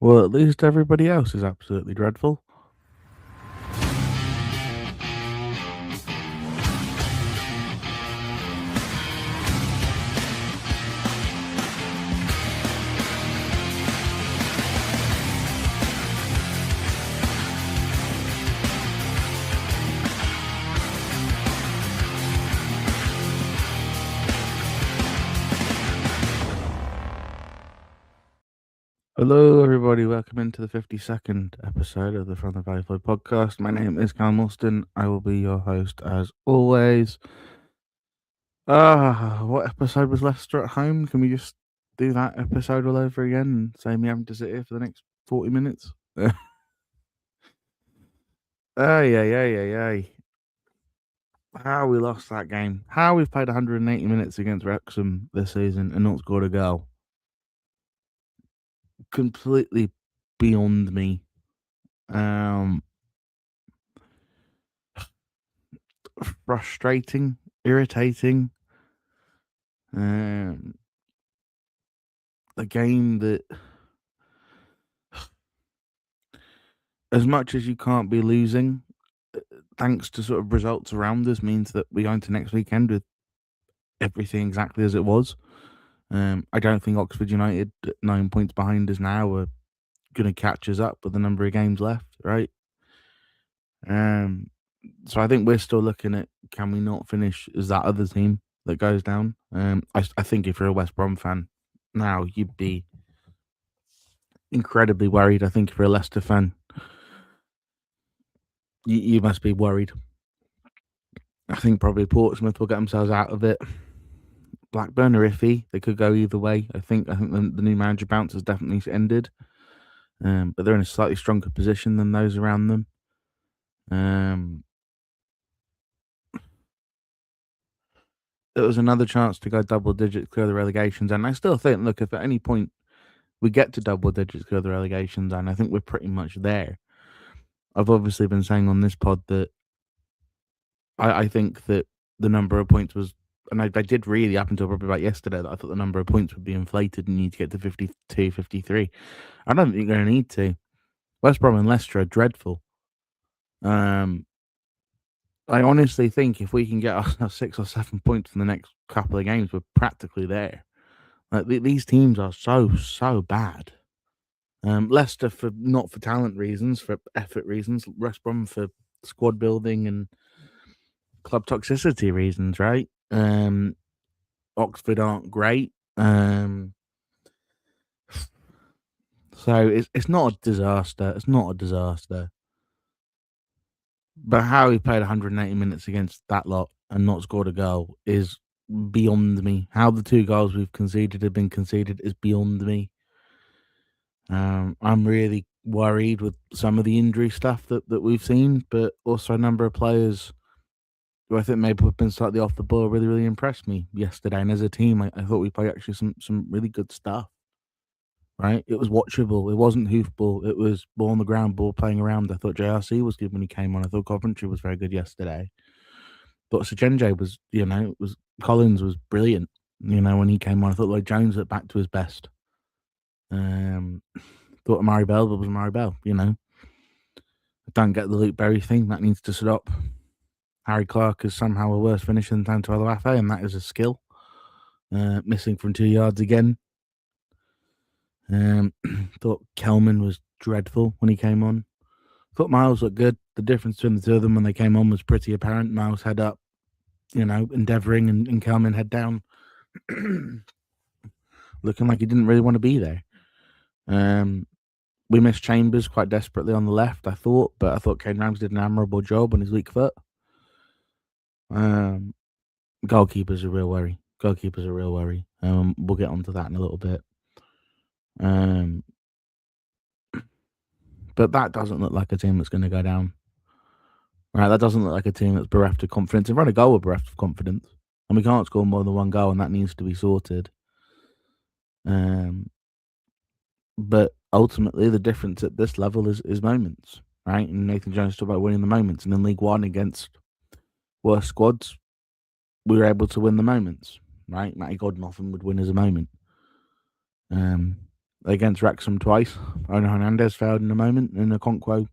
Well, at least everybody else is absolutely dreadful. Hello, everybody. Welcome into the 52nd episode of the From the Valley Floyd podcast. My name is Callum. I will be your host as always. What episode was Leicester at home? Can we just do that episode all over again and say me having to sit here for the next 40 minutes? Ay. How we lost that game. How we've played 180 minutes against Wrexham this season and not scored a goal. Completely beyond me. Frustrating, irritating. A game that, as much as you can't be losing, thanks to sort of results around us, means that we go into next weekend with everything exactly as it was. I don't think Oxford United, 9 points behind us now, are going to catch us up with the number of games left, right? So I think we're still looking at, can we not finish as that other team that goes down? I think if you're a West Brom fan now, you'd be incredibly worried. I think if you're a Leicester fan, you must be worried. I think probably Portsmouth will get themselves out of it. Blackburn are iffy. They could go either way. I think the new manager bounce has definitely ended. But they're in a slightly stronger position than those around them. There was another chance to go double digits, clear the relegations, and I still think, look, if at any point we get to double digits, clear the relegations, and I think we're pretty much there. I've obviously been saying on this pod that I think that the number of points was, and I did really up until probably about yesterday, that I thought the number of points would be inflated and you need to get to 52, 53. I don't think you're going to need to. West Brom and Leicester are dreadful. I honestly think if we can get our 6 or 7 points in the next couple of games, we're practically there. Like these teams are so bad. Leicester not for talent reasons, for effort reasons. West Brom for squad building and club toxicity reasons, right? Oxford aren't great. So it's not a disaster. It's not a disaster. But how he played 180 minutes against that lot and not scored a goal is beyond me. How the 2 goals we've conceded have been conceded is beyond me. I'm really worried with some of the injury stuff that we've seen, but also a number of players who I think maybe have been slightly off the ball really impressed me yesterday. And as a team, I thought we played actually some really good stuff. Right? It was watchable. It wasn't hoofball. It was ball on the ground, ball playing around. I thought JRC was good when he came on. I thought Coventry was very good yesterday. Thought Sajenje was, Collins was brilliant. When he came on, I thought Lloyd Jones looked back to his best. Thought Amari Bell was Amari Bell. I don't get the Luke Berry thing. That needs to stop. Harry Clark is somehow a worse finisher than Tanto Aloafe, and that is a skill. Missing from 2 yards again. Thought Kelman was dreadful when he came on. Thought Miles looked good. The difference between the two of them when they came on was pretty apparent. Miles head up, endeavouring, and Kelman head down, looking like he didn't really want to be there. We missed Chambers quite desperately on the left, I thought, but I thought Kane Rams did an admirable job on his weak foot. Goalkeeper's a real worry. We'll get onto that in a little bit. But that doesn't look like a team that's going to go down. Right, that doesn't look like a team that's bereft of confidence. If we're on a goal, we're bereft of confidence. And we can't score more than 1 goal, and that needs to be sorted. But ultimately, the difference at this level is moments, right? And Nathan Jones talked about winning the moments. And in League One against worse squads, we were able to win the moments, right? Matty Godden often would win as a moment. against Wrexham twice. Ono Hernandez failed in a moment, and Okonkwo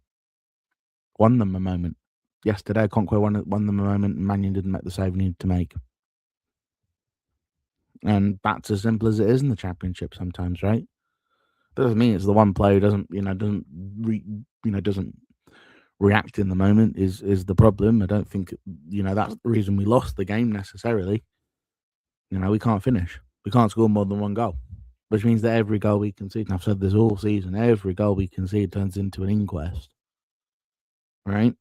won them a moment. Yesterday, Okonkwo won them a moment, and Mannion didn't make the save he needed to make. And that's as simple as it is in the Championship sometimes, right? Doesn't mean it's the one player who doesn't react in the moment is the problem. I don't think that's the reason we lost the game necessarily. We can't finish. We can't score more than one goal, which means that every goal we concede, and I've said this all season, every goal we concede turns into an inquest, right?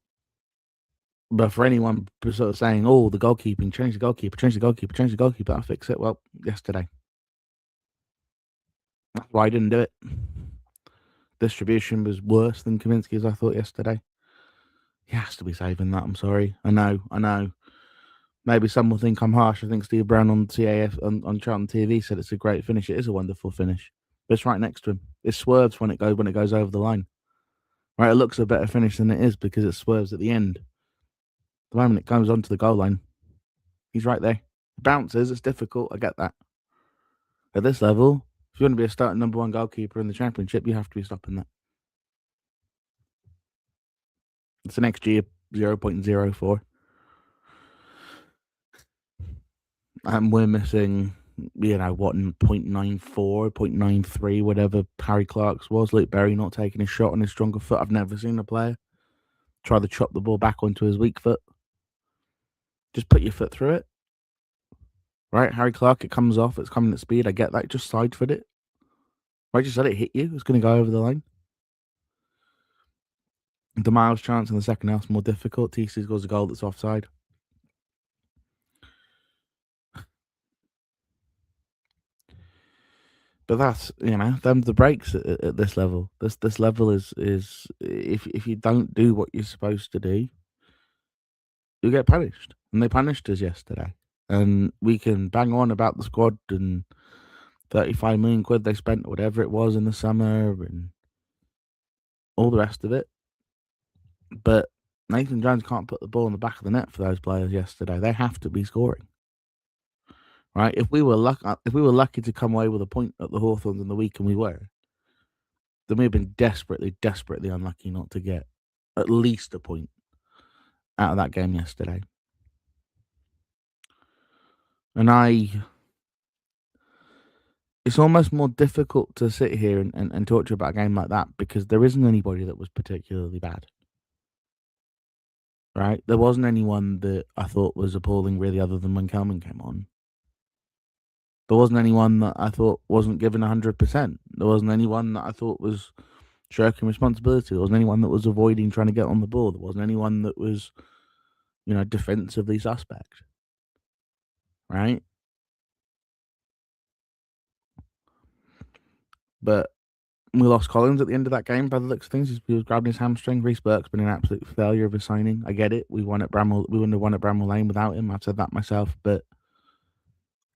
But for anyone sort of saying, "Oh, the goalkeeping, change the goalkeeper, I'll fix it." Well, yesterday, that's why I didn't do it. Distribution was worse than Kaminsky's, I thought, yesterday. He has to be saving that. I'm sorry. I know. Maybe some will think I'm harsh. I think Steve Brown on CAF on Charlton TV said it's a great finish. It is a wonderful finish. But it's right next to him. It swerves when it goes over the line. Right, it looks a better finish than it is because it swerves at the end. The moment it comes onto the goal line, he's right there. It bounces. It's difficult. I get that. At this level, if you want to be a starting number one goalkeeper in the Championship, you have to be stopping that. It's an XG of 0.04. And we're missing, 0.94, 0.93, whatever Harry Clark's was. Luke Berry not taking his shot on his stronger foot. I've never seen a player try to chop the ball back onto his weak foot. Just put your foot through it. Right, Harry Clark, it comes off, it's coming at speed. I get that. Just side foot it. Right, just let it hit you. It's going to go over the line. The Miles chance in the second half's more difficult. TC scores a goal that's offside. But that's them the breaks at this level. This level is if you don't do what you're supposed to do, you get punished. And they punished us yesterday. And we can bang on about the squad and 35 million quid they spent, or whatever it was in the summer, and all the rest of it. But Nathan Jones can't put the ball in the back of the net for those players yesterday. They have to be scoring. Right? If we were lucky to come away with a point at the Hawthorns in the week, and we were, then we've been desperately, desperately unlucky not to get at least a point out of that game yesterday. And it's almost more difficult to sit here and talk to you about a game like that because there isn't anybody that was particularly bad. Right? There wasn't anyone that I thought was appalling really other than when Callum came on. There wasn't anyone that I thought wasn't given 100%. There wasn't anyone that I thought was shirking responsibility. There wasn't anyone that was avoiding trying to get on the ball. There wasn't anyone that was, defensively suspect. Right? But we lost Collins at the end of that game by the looks of things. He was grabbing his hamstring. Reece Burke's been an absolute failure of a signing. I get it. We wouldn't have won at Bramall Lane without him. I've said that myself. But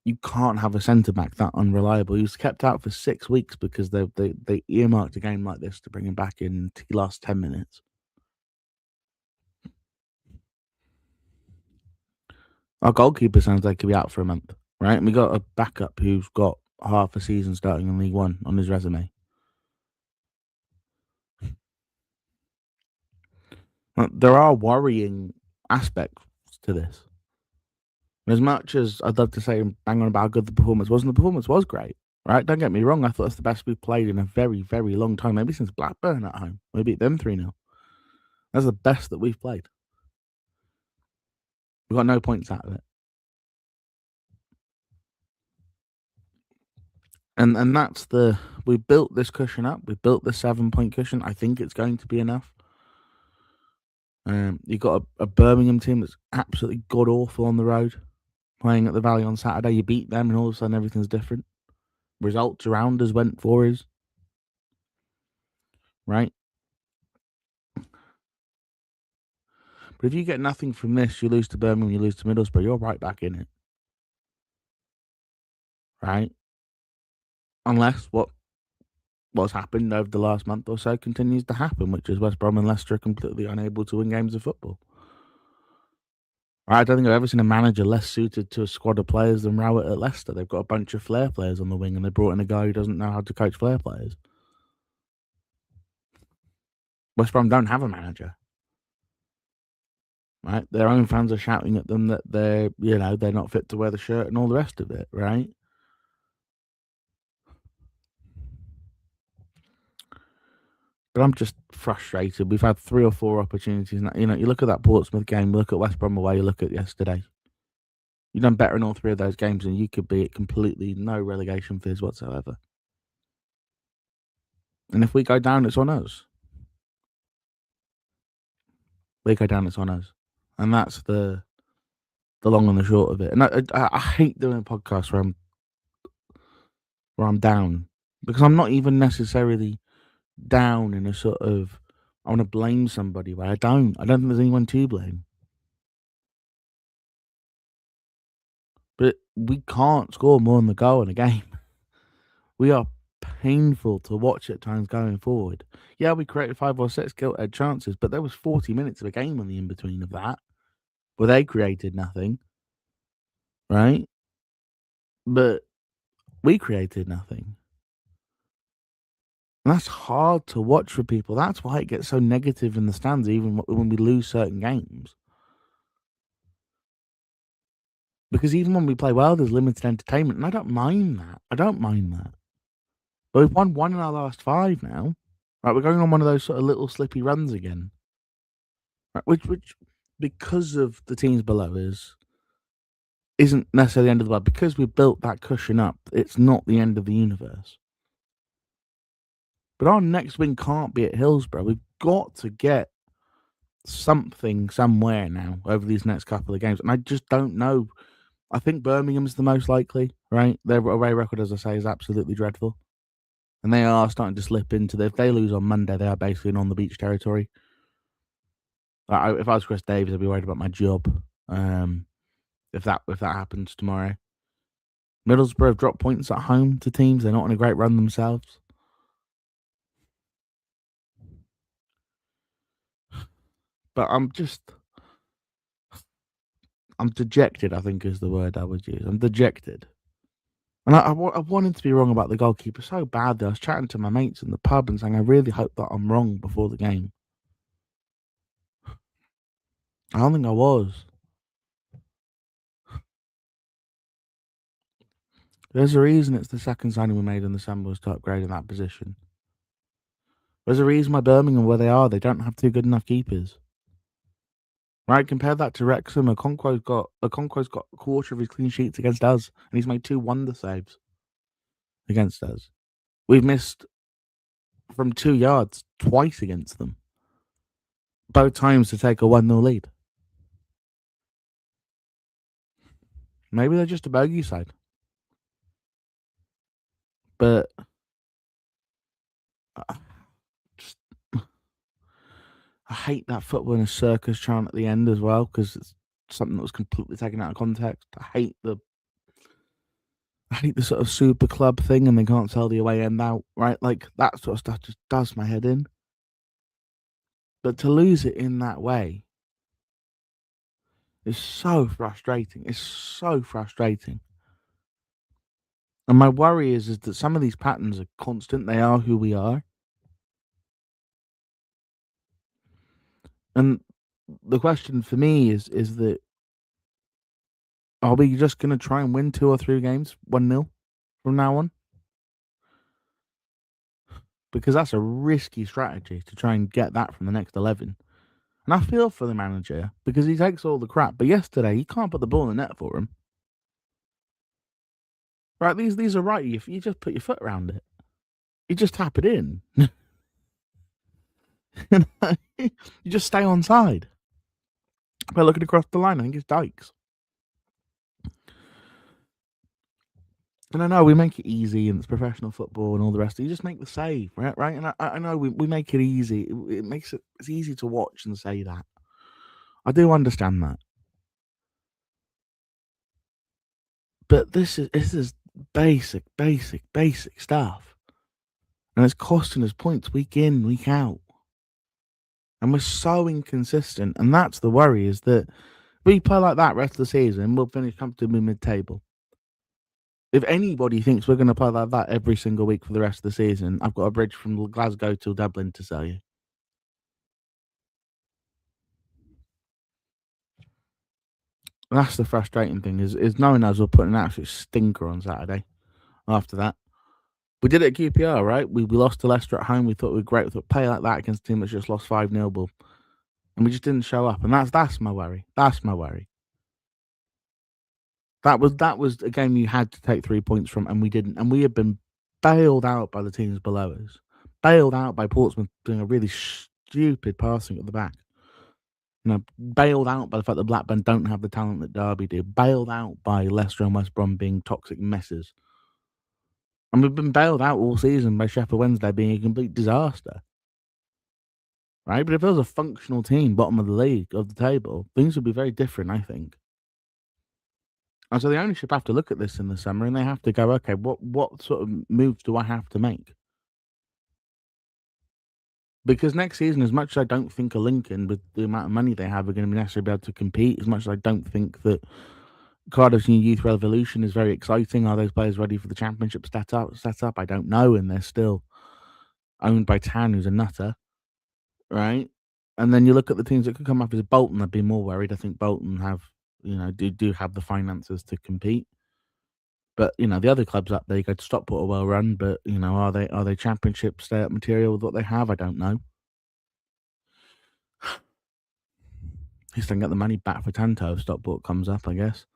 you can't have a centre-back that unreliable. He was kept out for 6 weeks because they earmarked a game like this to bring him back in the last 10 minutes. Our goalkeeper sounds like he'll be out for a month, right? And we got a backup who's got half a season starting in League One on his resume. There are worrying aspects to this. As much as I'd love to say bang on about how good the performance was great, right? Don't get me wrong. I thought it's the best we've played in a very, very long time, maybe since Blackburn at home. We beat them 3-0. That's the best that we've played. We got no points out of it. And that's we built this cushion up. We built the 7-point cushion. I think it's going to be enough. You got a Birmingham team that's absolutely god awful on the road, playing at the Valley on Saturday. You beat them, and all of a sudden everything's different. Results around us went for us, right? But if you get nothing from this, you lose to Birmingham, you lose to Middlesbrough, you're right back in it, right? Unless what's happened over the last month or so continues to happen, which is West Brom and Leicester are completely unable to win games of football. I don't think I've ever seen a manager less suited to a squad of players than Rowett at Leicester. They've got a bunch of flair players on the wing, and they brought in a guy who doesn't know how to coach flair players. West Brom don't have a manager. Right? Their own fans are shouting at them that they're not fit to wear the shirt and all the rest of it, right? But I'm just frustrated. We've had 3 or 4 opportunities. You look at that Portsmouth game, you look at West Brom away, you look at yesterday. You've done better in all 3 of those games, and you could be at completely no relegation fears whatsoever. And if we go down, it's on us. We go down, it's on us. And that's the long and the short of it. And I hate doing a podcast where I'm down, because I'm not even necessarily down in a sort of I want to blame somebody, but I don't. I don't think there's anyone to blame. But we can't score more than the goal in a game. We are painful to watch at times going forward. Yeah, we created 5 or 6 gilt-edged chances, but there was 40 minutes of a game on the in-between of that, where they created nothing, right? But we created nothing. And that's hard to watch for people. That's why it gets so negative in the stands, even when we lose certain games. Because even when we play well, there's limited entertainment, and I don't mind that. But we've won 1 in our last 5 now. Right, we're going on one of those sort of little slippy runs again. Right, which because of the teams below us, isn't necessarily the end of the world. Because we've built that cushion up, it's not the end of the universe. But our next win can't be at Hillsborough. We've got to get something somewhere now over these next couple of games. And I just don't know. I think Birmingham's the most likely, right? Their away record, as I say, is absolutely dreadful. And they are starting to slip into if they lose on Monday, they are basically in on the beach territory. If I was Chris Davies, I'd be worried about my job. If that happens tomorrow. Middlesbrough have dropped points at home to teams. They're not on a great run themselves. But I'm dejected, I think is the word I would use. I'm dejected. And I wanted to be wrong about the goalkeeper so badly. I was chatting to my mates in the pub and saying, I really hope that I'm wrong before the game. I don't think I was. There's a reason it's the second signing we made in the summer was to upgrade in that position. There's a reason why Birmingham, where they are, they don't have 2 good enough keepers. Right, compare that to Wrexham. Okonkwo's got a quarter of his clean sheets against us, and he's made 2 wonder saves against us. We've missed from 2 yards twice against them, both times to take a 1-0 lead. Maybe they're just a bogey side, but I hate that football in a circus chant at the end as well, because it's something that was completely taken out of context. I hate the sort of super club thing, and they can't sell the away end out, right? Like, that sort of stuff just does my head in. But to lose it in that way is so frustrating. It's so frustrating. And my worry is that some of these patterns are constant. They are who we are. And the question for me is that, are we just going to try and win 2 or 3 games 1-0 from now on? Because that's a risky strategy to try and get that from the next 11. And I feel for the manager because he takes all the crap. But yesterday, he can't put the ball in the net for him. Right, these are right. If you just put your foot around it, you just tap it in. You just stay on side. By looking across the line, I think it's Dykes. And I know we make it easy, and it's professional football and all the rest. You just make the save, right? And I know we make it easy. It makes it's easy to watch and say that. I do understand that, but this is basic stuff, and it's costing us points week in, week out, and we're so inconsistent. And that's the worry: is that We play like that rest of the season, we'll finish comfortably mid-table. If anybody thinks we're going to play like that every single week for the rest of the season, I've got a bridge from Glasgow to Dublin to sell you. That's the frustrating thing is knowing us will put an absolute stinker on Saturday. After that, we did it at QPR, right? We lost to Leicester at home. We thought we were great. We thought play like that against a team that's just lost 5-0, but and we just didn't show up. And that's my worry. That's my worry. That was a game you had to take 3 points from, and we didn't. And we had been bailed out by the teams below us, bailed out by Portsmouth doing a really stupid passing at the back. Bailed out by the fact that Blackburn don't have the talent that Derby do. Bailed out by Leicester and West Brom being toxic messes. And we've been bailed out all season by Sheffield Wednesday being a complete disaster. Right? But if it was a functional team, bottom of the league, of the table, things would be very different, I think. And so the ownership have to look at this in the summer and they have to go, okay, what sort of moves do I have to make? Because next season, as much as I don't think a Lincoln, with the amount of money they have, are going to be necessarily be able to compete, as much as I don't think that Cardiff's new youth revolution is very exciting. Are those players ready for the championship set up? I don't know. And they're still owned by Tan, who's a nutter, right? And then you look at the teams that could come up as Bolton. I'd be more worried. I think Bolton have, do have the finances to compete. But the other clubs up there, you go to Stockport are well run, but are they championship stay up material with what they have? I don't know. At least I can get the money back for Tanto if Stockport comes up, I guess.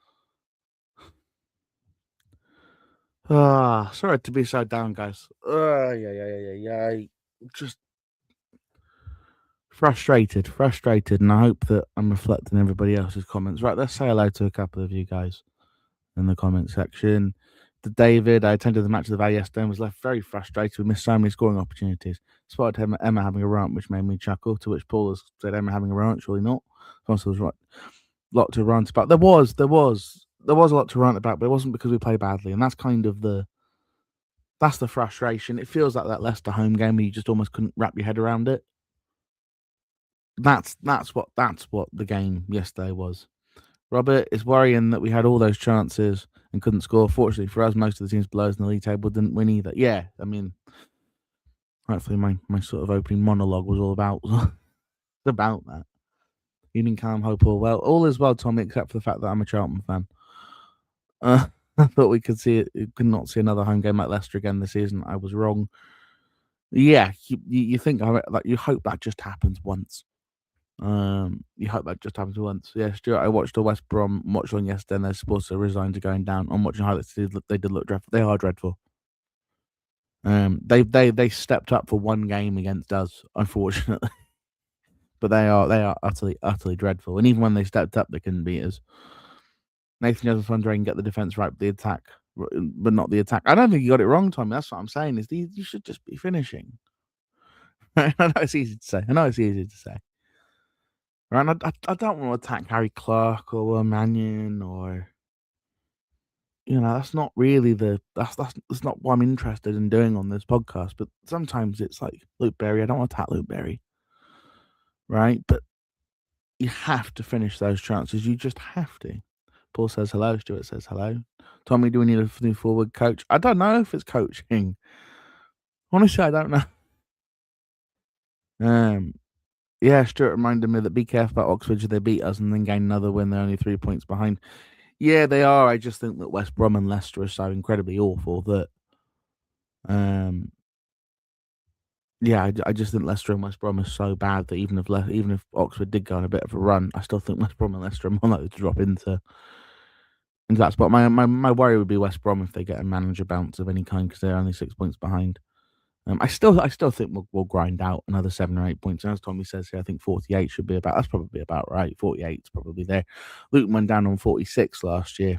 Sorry to be so down, guys. Yeah. Just frustrated, and I hope that I'm reflecting everybody else's comments. Right, let's say hello to a couple of you guys in the comment section. To David, I attended the match of the Valley yesterday and was left very frustrated. We missed so many scoring opportunities. Spotted Emma having a rant, which made me chuckle, to which Paul has said Emma having a rant, surely not. Also, was right. Lot to rant about. There was a lot to rant about, but it wasn't because we played badly, and that's kind of that's the frustration. It feels like that Leicester home game where you just almost couldn't wrap your head around it. That's what the game yesterday was. Robert, it's worrying that we had all those chances and couldn't score. Fortunately for us, most of the teams below us in the league table didn't win either. Yeah, I mean, hopefully my sort of opening monologue was all about that. Evening, Callum, hope all well. All is well, Tommy, except for the fact that I'm a Charlton fan. I thought we could not see another home game like Leicester again this season. I was wrong. Yeah, you think like you hope that just happens once. You hope that just happens once. Yeah, Stuart, I watched the West Brom watch on yesterday and they're supposed to resign to going down. I'm watching highlights. They did look dreadful. They are dreadful. They stepped up for one game against us, unfortunately. But they are utterly dreadful. And even when they stepped up, they couldn't beat us. Nathan Jones wondering get the defense right, but the attack, but not the attack. I don't think you got it wrong, Tommy. That's what I'm saying. Is you should just be finishing. I know it's easy to say. Right, I don't want to attack Harry Clark or Mannion or that's not really that's not what I'm interested in doing on this podcast. But sometimes it's like Luke Berry. I don't want to attack Luke Berry, right? But you have to finish those chances. You just have to. Paul says hello. Stuart says hello. Tommy, do we need a new forward coach? I don't know if it's coaching. Honestly, I don't know. Yeah, Stuart reminded me that be careful about Oxford. They beat us and then gain another win. They're only 3 points behind. Yeah, they are. I just think that West Brom and Leicester are so incredibly awful that, yeah, I just think Leicester and West Brom are so bad that even if Oxford did go on a bit of a run, I still think West Brom and Leicester are more likely to drop into that spot. My worry would be West Brom if they get a manager bounce of any kind because they're only 6 points behind. I still think we'll grind out another 7 or 8 points. And as Tommy says here, I think 48 should be that's probably about right. 48 is probably there. Luton went down on 46 last year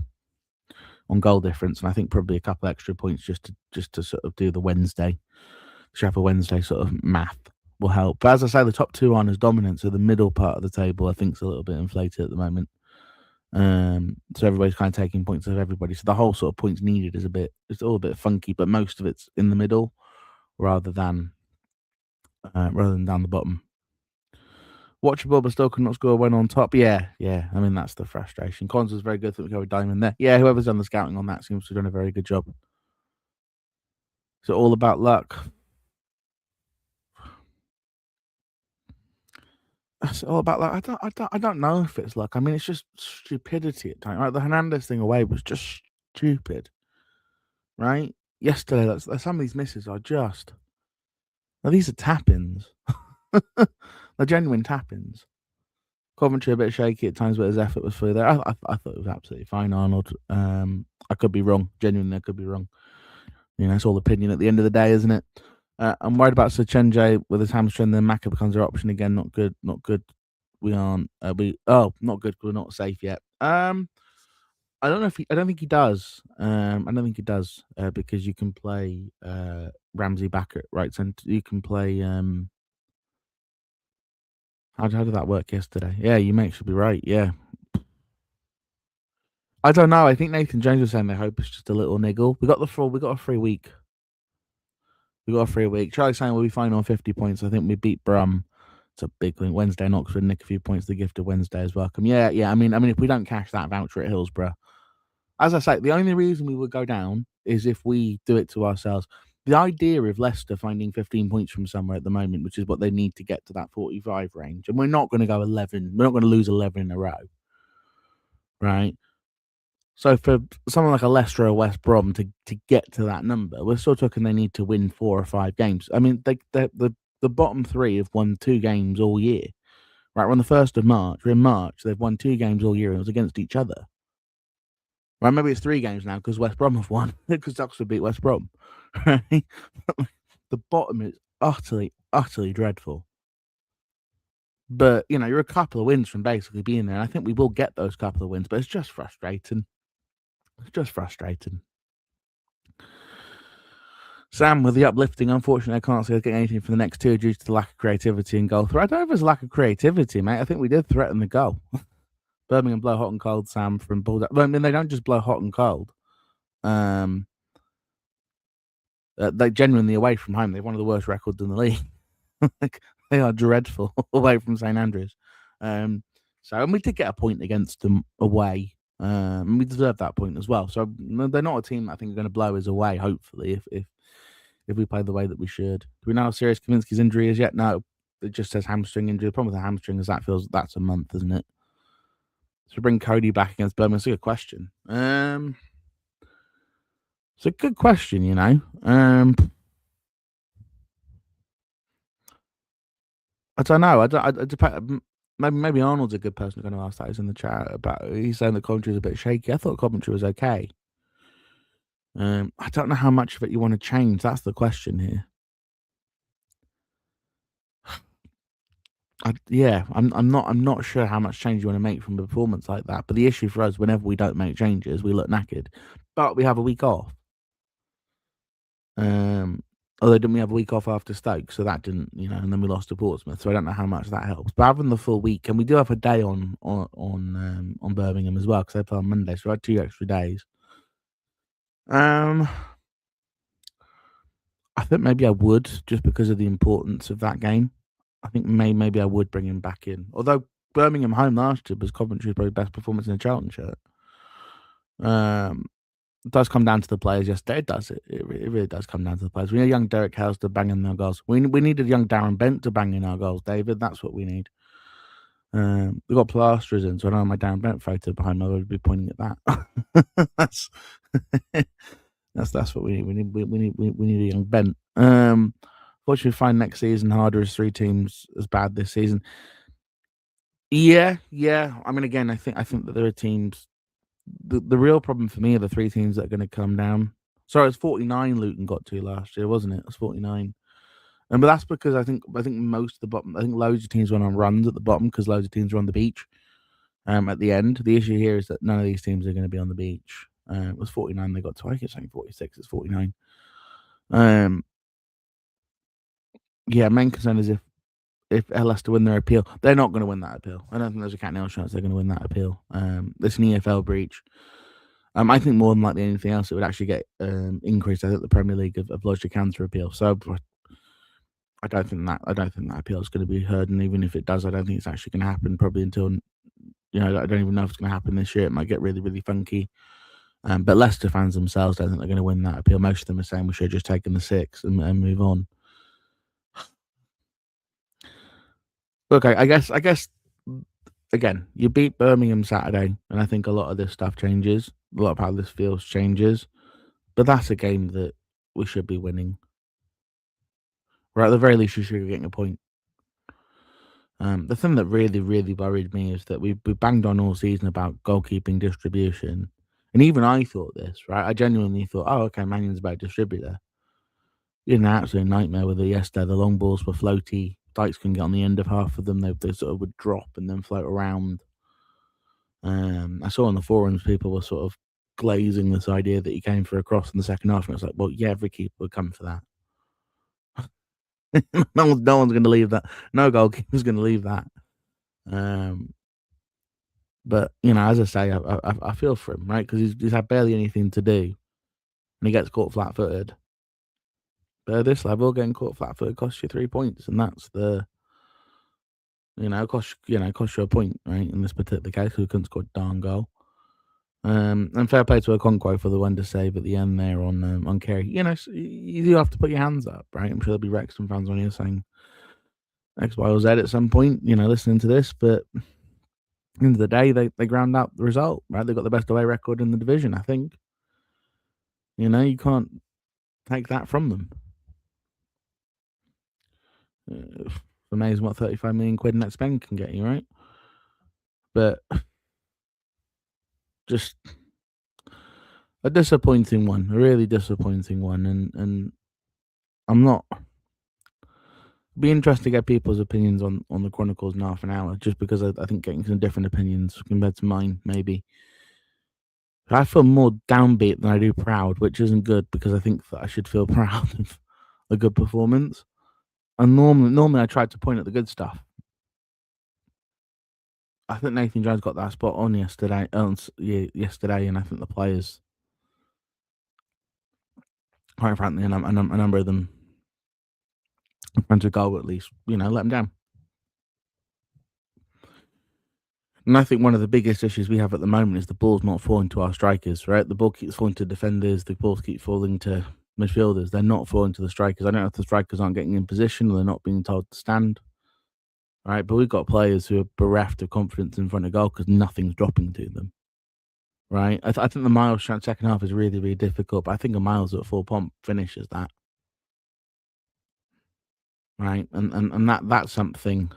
on goal difference, and I think probably a couple extra points just to sort of do the Sheffield Wednesday sort of math will help. But as I say, the top two aren't as dominant, so the middle part of the table I think is a little bit inflated at the moment. So everybody's kind of taking points of everybody. So the whole sort of points needed is it's all a bit funky, but most of it's in the middle rather than down the bottom. Watchable, but still could not score when on top. Yeah. I mean, that's the frustration. Collins was very good. I think we go with Diamond there. Yeah, whoever's done the scouting on that seems to have done a very good job. Is it all about luck? It's all about luck. I don't know if it's luck. I mean, it's just stupidity at times. Right, the Hernandez thing away was just stupid. Right? Yesterday, some of these misses are just. Now, these are tap-ins. They're genuine tap-ins. Coventry a bit shaky at times, but his effort was fully there. I thought it was absolutely fine, Arnold. I could be wrong. Genuinely, I could be wrong. You know, it's all opinion at the end of the day, isn't it? I'm worried about Sechenje with his hamstring. Then Maka becomes our option again. Not good. We aren't. Not good. We're not safe yet. I don't know if I don't think he does. I don't think he does because you can play Ramsey back at right centre. You can play. How did that work yesterday? Yeah, you may actually be right. Yeah, I don't know. I think Nathan Jones was saying they hope it's just a little niggle. We got a free week. Charlie's saying we'll be fine on 50 points. I think we beat Brum. It's a big thing. Wednesday and Oxford nick a few points. The gift of Wednesday is welcome. Yeah. I mean, if we don't cash that voucher at Hillsborough, as I say, the only reason we would go down is if we do it to ourselves. The idea of Leicester finding 15 points from somewhere at the moment, which is what they need to get to that 45 range, and we're not going to go 11. We're not going to lose 11 in a row, right? So for someone like a Leicester or West Brom to get to that number, we're still talking they need to win 4 or 5 games. I mean, the bottom 3 have won 2 games all year. Right, we're on the 1st of March. We're in March. They've won 2 games all year, and it was against each other. Right, maybe it's 3 games now because West Brom have won because Oxford beat West Brom. Right? The bottom is utterly dreadful. But you know, you're a couple of wins from basically being there. And I think we will get those couple of wins, but it's just frustrating. Sam with the uplifting. Unfortunately, I can't see us getting anything for the next 2 due to the lack of creativity and goal threat. I don't know if there's a lack of creativity, mate. I think we did threaten the goal. Birmingham blow hot and cold, Sam from Bulldog. I mean, they don't just blow hot and cold. They genuinely away from home. They've one of the worst records in the league. Like, they are dreadful away from St Andrews. And we did get a point against them away. And we deserve that point as well. So they're not a team I think are going to blow us away. Hopefully, if we play the way that we should. Do we know how serious Kaminski's injury is yet? No, it just says hamstring injury. The problem with the hamstring is that's a month, isn't it? So bring Cody back against Birmingham. It's a good question. It's a good question, you know. I don't know. Maybe Arnold's a good person to go to ask that. He's in the chat about. He's saying the Coventry is a bit shaky. I thought Coventry was okay. I don't know how much of it you want to change. That's the question here. I'm not sure how much change you want to make from a performance like that. But the issue for us, whenever we don't make changes, we look knackered. But we have a week off. Although didn't we have a week off after Stoke, so that didn't, you know, and then we lost to Portsmouth, so I don't know how much that helps. But having the full week, and we do have a day on Birmingham as well because they play on Monday, so I had 2 extra days. I think maybe I would just because of the importance of that game. I think maybe I would bring him back in. Although Birmingham home last year was Coventry's probably best performance in a Charlton shirt. It does come down to the players yesterday. It does. It really does come down to the players. We need a young Derek Hales to bang in our goals. We needed a young Darren Bent to bang in our goals, David. That's what we need. We've got plasters in, so I don't have my Darren Bent photo behind me. I would be pointing at that. that's what we need. We need a young Bent. Fortunately, find next season harder as 3 teams as bad this season. Yeah. I mean, again, I think that there are teams. The real problem for me are the 3 teams that are going to come down. Sorry, it's 49 Luton got to last year, wasn't it? It was 49. But that's because I think most of the bottom, I think loads of teams went on runs at the bottom because loads of teams were on the beach at the end. The issue here is that none of these teams are going to be on the beach. It was 49 they got to. I keep saying 46, it's 49. Yeah, main concern is if Leicester win their appeal, they're not going to win that appeal. I don't think there's a cat nail chance they're going to win that appeal. It's an EFL breach. I think more than likely anything else, it would actually get increased. I think the Premier League have lodged a counter appeal. So I don't think that appeal is going to be heard, and even if it does, I don't think it's actually going to happen. Probably until I don't even know if it's going to happen this year. It might get really, really funky. But Leicester fans themselves don't think they're going to win that appeal. Most of them are saying we should have just taken the 6 and move on. Look, I guess again, you beat Birmingham Saturday, and I think a lot of this stuff changes. A lot of how this feels changes. But that's a game that we should be winning. Or at the very least, we should be getting a point. The thing that really, really worried me is that we banged on all season about goalkeeping distribution. And even I thought this, right? I genuinely thought, oh, okay, Mannion's about distributor. You had an absolute nightmare with it yesterday. The long balls were floaty. Dykes couldn't get on the end of half of them. They sort of would drop and then float around. I saw on the forums people were sort of glazing this idea that he came for a cross in the second half, and it was like, well, yeah, every keeper would come for that. no one's going to leave that. No goalkeeper's going to leave that. But as I say, I feel for him, right? Because he's had barely anything to do, and he gets caught flat-footed. But at this level, getting caught flat-footed costs you 3 points, and that's the cost you a point, right? In this particular case, who couldn't score a darn goal. And fair play to Okonkwo for the one to save at the end there on Kerry. You do have to put your hands up, right? I'm sure there'll be Wrexham fans on here saying X, Y, or Z at some point, listening to this. But at the end of the day, they ground out the result, right? They got the best away record in the division, I think. You can't take that from them. It's amazing what 35 million quid net spend can get you, right? But just a disappointing one, a really disappointing one, and I'm not. Be interested to get people's opinions on the Chronicles in half an hour, just because I think getting some different opinions compared to mine, maybe. I feel more downbeat than I do proud, which isn't good because I think that I should feel proud of a good performance. And normally I try to point at the good stuff. I think Nathan Jones got that spot on yesterday, and I think the players, quite frankly, and a number of them, in front of goal at least, let them down. And I think one of the biggest issues we have at the moment is the ball's not falling to our strikers, right? The ball keeps falling to defenders, the balls keep falling to midfielders. They're not falling to the strikers. I don't know if the strikers aren't getting in position or they're not being told to stand, right? But we've got players who are bereft of confidence in front of goal because nothing's dropping to them, right? I think the Miles second half is really, really difficult, but I think a Miles at full pump finishes that, right? And that's something.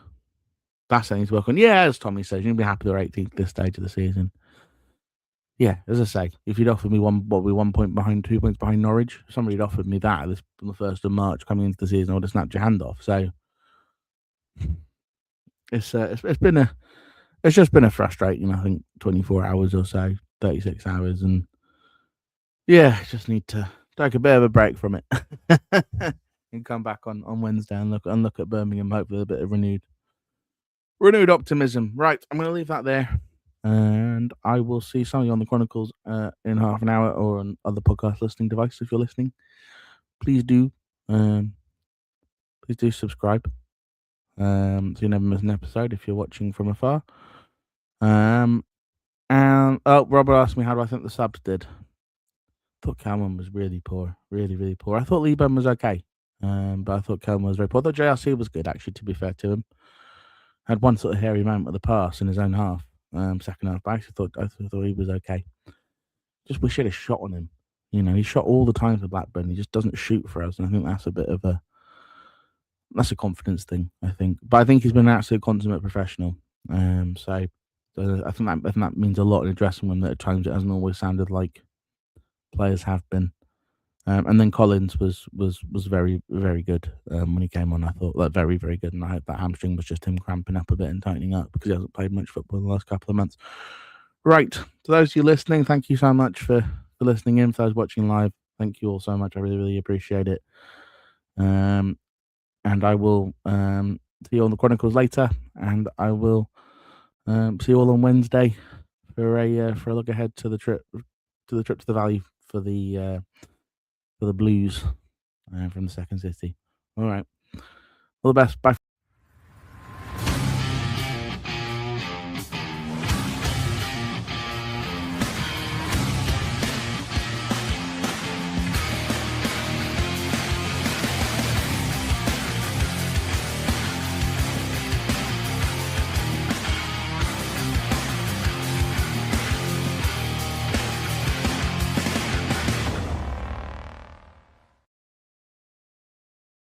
That's something to work on. Yeah, as Tommy says, you'll be happy with 18th this stage of the season. Yeah, as I say, if you'd offered me 1 point behind, 2 points behind Norwich, if somebody had offered me that on the 1st of March coming into the season, I would have snapped your hand off. So it's just been a frustrating, I think, 24 hours or so, 36 hours, and yeah, just need to take a bit of a break from it and come back on Wednesday and look at Birmingham, hopefully with a bit of renewed optimism. Right, I'm going to leave that there, and I will see some of you on the Chronicles in half an hour or on other podcast listening devices if you're listening. Please do subscribe so you never miss an episode if you're watching from afar. And Robert asked me how do I think the subs did. I thought Callum was really poor, really, really poor. I thought Liban was okay, but I thought Callum was very poor. I thought JRC was good, actually, to be fair to him. Had one sort of hairy moment with the pass in his own half, second half. But I actually thought he was okay. Just wish he had a shot on him. He shot all the time for Blackburn. He just doesn't shoot for us, and I think that's a bit of that's a confidence thing, I think. But I think he's been an absolute consummate professional. So I think that means a lot in a dressing room that at times it hasn't always sounded like players have been. And then Collins was very, very good when he came on. I thought that very, very good. And I hope that hamstring was just him cramping up a bit and tightening up because he hasn't played much football in the last couple of months. Right. To those of you listening, thank you so much for listening in. For those watching live, thank you all so much. I really, really appreciate it. And I will see you on the Chronicles later. And I will see you all on Wednesday for a look ahead to the trip to the Valley for the Blues from the second city. All right. All the best. Bye.